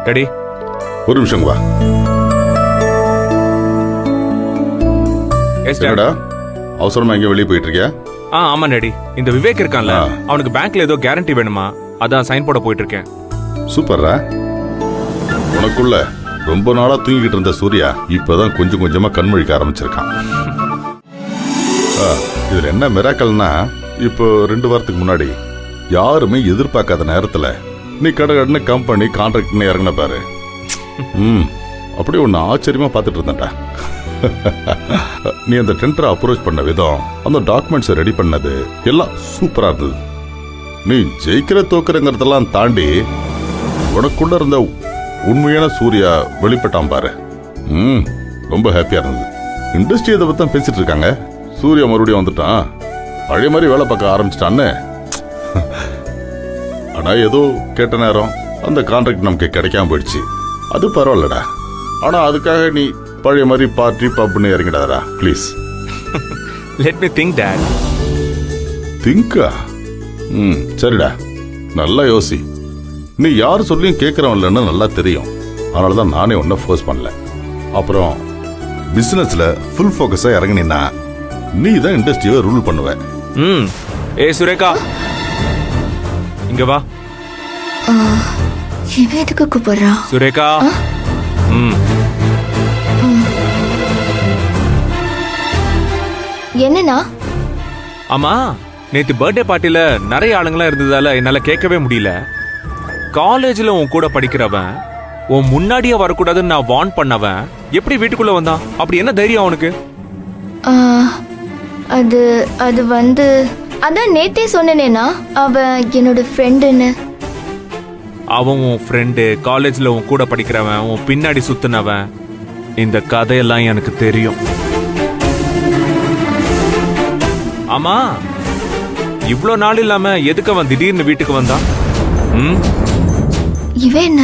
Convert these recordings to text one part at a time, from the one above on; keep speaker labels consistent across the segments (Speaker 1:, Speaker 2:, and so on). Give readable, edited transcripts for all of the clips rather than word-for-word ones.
Speaker 1: Daddy
Speaker 2: ஒரு நிமிஷம் வா.
Speaker 1: Yes dad.
Speaker 2: என்னடா அவசரமா எங்க வெளியே போயிட்டு இருக்கியா?
Speaker 1: ஆமா டாடி. இந்த விவேக் இருக்கான்ல,
Speaker 2: ஆ.
Speaker 1: அவனுக்கு பேங்க்ல ஏதோ கேரண்டி வேணுமா, அதான் சைன் போட போயிட்டு இருக்கேன்.
Speaker 2: சூப்பர்ரா. உனக்குள்ள ரொம்ப நாளா தூங்கிக்கிட்டு இருந்த சூர்யா இப்பதான் கொஞ்சம் கொஞ்சமா கண்முழிக்க ஆரம்பிச்சிருக்கான். இதுல என்ன மிராக்கல்னா, இப்போ 2 வாரத்துக்கு முன்னாடி யாருமே எதிர்பார்க்காத நேரத்துல நீ கடகடன்னு கம்பெனி கான்ட்ராக்ட்னு இறங்கின பாரு. அப்படியே ஒன்னு ஆச்சரியமா பார்த்துட்டு இருந்தேன்டா. நீ அந்த டெண்டரை அப்ரோச் பண்ண விதம், அந்த டாக்குமெண்ட்ஸை ரெடி பண்ணது எல்லாம் சூப்பரா இருந்தது. நீ ஜெயிக்கிற தோக்குறங்கிறதெல்லாம் தாண்டி உனக்குள்ள இருந்த உண்மையான சூர்யா வெளிப்பட்டான் பாரு. ரொம்ப ஹாப்பியா இருந்தது. இண்டஸ்ட்ரி இதை பத்தி பேசிட்டு இருக்காங்க. சூர்யா மறுபடியும் வந்துட்டான், பழைய மாதிரி வேலை பார்க்க ஆரம்பிச்சிட்டான்னு. ஆனா ஏதோ கேட்ட நேரம் அந்த கான்ட்ராக்ட் நமக்கு கிடைக்காம போயிடுச்சு. அது பரவாயில்லடா. ஆனா அதுக்காக நீ பழைய மாதிரி பார்ட்டி பப்னு இறங்கிடாதடா please.
Speaker 1: Let me think that.
Speaker 2: திங்கா? சரிடா, நல்லா யோசி. நீ யார் சொல்லியும் கேட்கறவன் இல்லைன்னு நல்லா தெரியும். அதனால தான் நானே ஒன்றும் ஃபோர்ஸ் பண்ணல. அப்புறம் பிசினஸ்ல ஃபுல் ஃபோக்கஸா இறங்கினா நீ தான் இண்டஸ்ட்ரியை ரூல் பண்ணுவ.
Speaker 1: ஏ சுரேகா, இங்க வா.
Speaker 3: இவன் எதுக்கு கூப்பிடுறான்?
Speaker 1: சுரேகா.
Speaker 3: என்னன்னா?
Speaker 1: ஆமா, நேத்து பர்த்டே பார்ட்டில நிறைய ஆளுங்களா இருந்ததால என்னால கேட்கவே முடியல. காலேஜ்ல உன் கூட படிக்கிறவன், உன் முன்னாடியே வரக்கூடாதுன்னு நான் வார்ன் பண்ணவன் எப்படி வீட்டுக்குள்ள வந்தான்? அப்படி என்ன தைரியம் அவனுக்கு?
Speaker 3: அது அது வந்து அதான் நேத்தே சொன்னேனா, அவன் என்னோட ஃப்ரெண்டுன்னு.
Speaker 1: அவன் உன் ஃப்ரெண்டு, காலேஜ்ல உன் கூட படிக்கிறவன், உன் பின்னாடி சுத்தினவன். இந்த கதையெல்லாம் எனக்கு தெரியும். ஆமா, இவ்ளோ நாள் இல்லாம எதுக்கு அவன் திடீர்னு வீட்டுக்கு வந்தான்?
Speaker 3: இவன் என்ன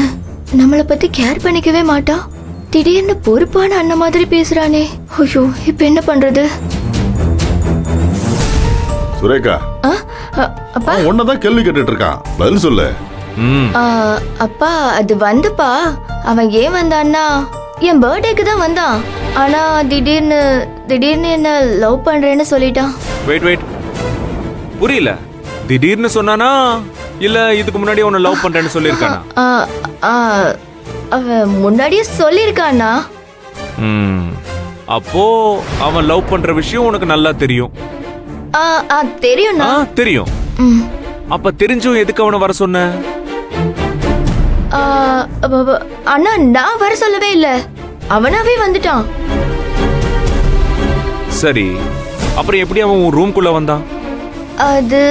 Speaker 3: நம்மளை பத்தி கேர் பண்ணிக்கவே மாட்டான், திடீர்னு பொறுப்பான அண்ணன் மாதிரி பேசுறானே. ஐயோ, இப்ப என்ன பண்றது?
Speaker 2: சுரேகா,
Speaker 3: அப்பா
Speaker 2: உன்னதான் கேள்வி கேட்டுட்டு இருக்கான், பதில் சொல்லு.
Speaker 3: அப்பா அது வந்துப்பா, அவன் ஏன் வந்தான்னா என் பர்த்டேக்கு தான் வந்தான். ஆனா திடீர்னு திடீர்னு என்ன லவ் பண்றேன்னு சொல்லிட்டான்.
Speaker 1: வெயிட், புரியல. திடீர்னு சொன்னானா இல்ல இதுக்கு முன்னாடி உன்னை லவ் பண்றேன்னு சொல்லிருக்கானா?
Speaker 3: அவன் முன்னாடியே சொல்லிருக்கானா?
Speaker 1: அப்போ அவன் லவ் பண்ற விஷயம் உனக்கு நல்லா தெரியும்.
Speaker 3: தெரியும்னா?
Speaker 1: தெரியும். அப்ப தெரிஞ்சும் எதுக்கு அவனை வர சொன்ன?
Speaker 3: அண்ணா, நான் வர சொல்லவே இல்ல, அவனாவே வந்துட்டான்.
Speaker 1: சரி, அப்புறம் எப்படி அவன் உன் ரூம்குள்ள வந்தான்?
Speaker 3: அது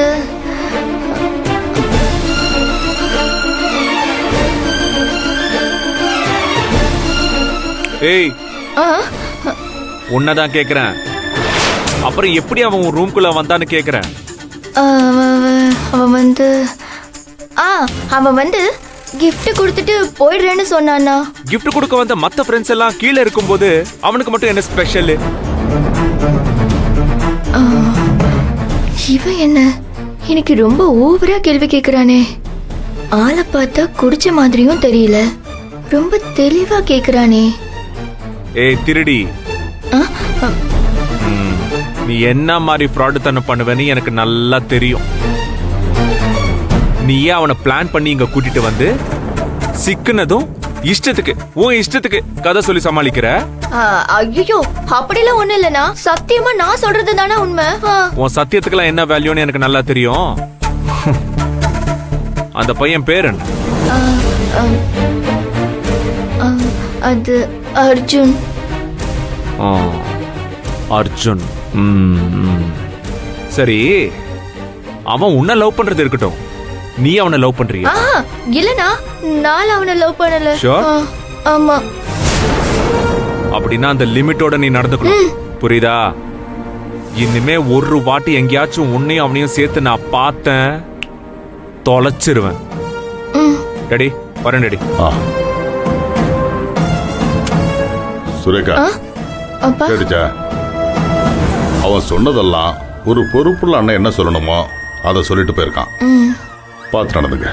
Speaker 1: ஏய், உன்னதான் கேக்குறேன். அப்புறம் எப்படி அவன் உன் ரூம்குள்ள வந்தான்னு கேக்குறேன்.
Speaker 3: அவன் வந்து gift கொடுத்துட்டு போயிடுறேன்னு சொன்னானா.
Speaker 1: gift கொடுக்க வந்த மத்த ஃப்ரெண்ட்ஸ் எல்லாம் கீழே இருக்கும்போது அவனுக்கு மட்டும் என்ன ஸ்பெஷல்?
Speaker 3: இவன் என்ன எனக்கு ரொம்ப ஓவரா கேள்வி கேக்குறானே. ஆளை பார்த்தா குடிச்ச மாதிரியும் தெரியல, ரொம்ப தெளிவா கேக்குறானே.
Speaker 1: ஏய் திருடி, நீ என்ன மாதிரி ஃப்ராட் தனம் பண்ணுவேன்னு எனக்கு நல்லா தெரியும். நீயே அவனை பிளான் பண்ணி இங்க கூட்டிட்டு வந்து சிக்குனதும் இஷ்டத்துக்கு உன் இஷ்டத்துக்கு கதை சொல்லி சமாளிக்கிற.
Speaker 3: ஐயோ, அப்படிலாம் ஒண்ணு இல்லனா, சத்தியமா நான் சொல்றது தானே உண்மை.
Speaker 1: உன் சத்தியத்துக்குலாம் என்ன வேல்யூன்னு எனக்கு நல்லா தெரியும். அந்த பையன் பேரு என்ன?
Speaker 3: அது அர்ஜுன்.
Speaker 1: அர்ஜுன். சரி, அவன் உன்னை லவ் பண்றது இருக்கட்டும், நீ அவனை லவ் பண்றியா?
Speaker 3: இல்லனா, நான் அவனை லவ் பண்ணல.
Speaker 1: Sure?
Speaker 3: ஆமா.
Speaker 1: அப்படின்னா அந்த லிமிட்டோட நீ நடந்துக்கணும், புரியுதா? இனிமே ஒரு வாட்டி எங்கேயாச்சும் உன்னையும் அவனையும் சேர்த்து நான் பார்த்தேன், தொலைச்சிருவேன். டேடி, வரேன் டேடி.
Speaker 2: சுரேகா, கேட்டுச்சா? அவன் சொன்னதெல்லாம் ஒரு பொறுப்புள்ள அண்ணன் என்ன சொல்லணுமோ அதை சொல்லிட்டு போயிருக்கான். பார்த்து நடந்துக்க.